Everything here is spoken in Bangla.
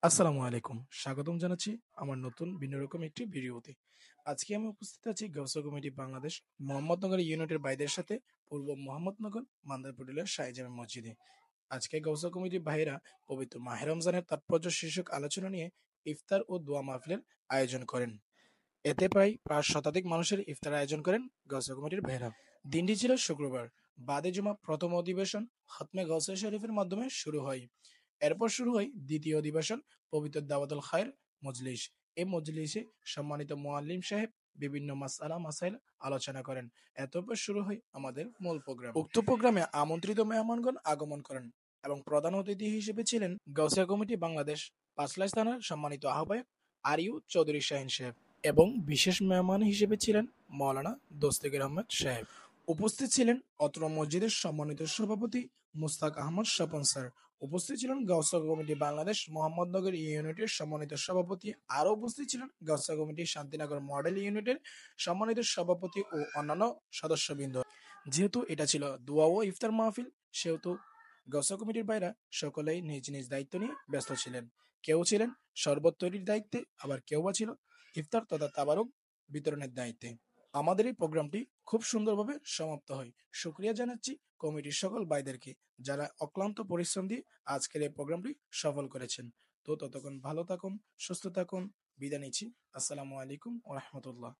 আসসালামু আলাইকুম। স্বাগতম জানাচ্ছি আমার নতুন ভিন্ন রকম একটি ভিডিওতে। আজকে আমি উপস্থিত আছি গাউসিয়া কমিটি বাংলাদেশ মোহাম্মদনগর ইউনিটের ভাইদের সাথে পূর্ব মোহাম্মদনগর মান্দারপটুলের শাহী জামে মসজিদে। আজকে গাউসিয়া কমিটির ভাইয়েরা পবিত্র মাহে রমজানের তাৎপর্য শীর্ষক আলোচনা নিয়ে ইফতার ও দোয়া মাহফিলের আয়োজন করেন। এতে প্রায় ৫ শতাধিক মানুষের ইফতার আয়োজন করেন গাউসিয়া কমিটির ভাইয়েরা। দিনটি ছিল শুক্রবার। বাদে জুমা প্রথম অধিবেশন খতমে গাউসিয়া শরীফের মাধ্যমে শুরু হয়। এরপর শুরু হয় দ্বিতীয় অধিবেশন পবিত্র দাওয়াতুল খায়ের মজলিস। এই মজলিসে সম্মানিত মুআল্লিম সাহেব বিভিন্ন মাসআলা মাসাইল আলোচনা করেন। এরপর শুরু হয় আমাদের মূল প্রোগ্রাম। উক্ত প্রোগ্রামে আমন্ত্রিত মেহমানগণ আগমন করেন এবং প্রধান অতিথি হিসেবে ছিলেন গাউসিয়া কমিটি বাংলাদেশ পাঁচলাইশ থানার সম্মানিত আহ্বায়ক আরিউ চৌধুরী শাহিন সাহেব এবং বিশেষ মেহমান হিসেবে ছিলেন মাওলানা দস্তগীর আহমেদ সাহেব। উপস্থিত ছিলেন অত্র মসজিদের সম্মানিত সভাপতি মুস্তাক আহমদ স্বপন স্যার। উপস্থিত ছিলেন গাউসিয়া কমিটি বাংলাদেশ মোহাম্মদনগর ইউনিটের সম্মানিত সভাপতি। আরও উপস্থিত ছিলেন গাউসিয়া কমিটি শান্তিনগর মডেল ইউনিটের সম্মানিত সভাপতি ও অন্যান্য সদস্যবৃন্দ। যেহেতু এটা ছিল দোয়া ও ইফতার মাহফিল, সেহেতু গাউসিয়া কমিটির ভাইরা সকলেই নিজ নিজ দায়িত্ব নিয়ে ব্যস্ত ছিলেন। কেউ ছিলেন শরবত তৈরির দায়িত্বে, আবার কেউ বা ছিল ইফতার তথা তাবারুক বিতরণের দায়িত্বে। আমাদের এই প্রোগ্রামটি খুব সুন্দরভাবে সমাপ্ত হয়। শুকরিয়া জানাচ্ছি কমিটির সকল ভাইদেরকে, যারা অক্লান্ত পরিশ্রম দিয়ে আজকের এই প্রোগ্রামটি সফল করেছেন। তো ততক্ষণ ভালো থাকুন, সুস্থ থাকুন, বিদায় নিচ্ছি। আসসালামু আলাইকুম ওয়া রাহমাতুল্লাহ।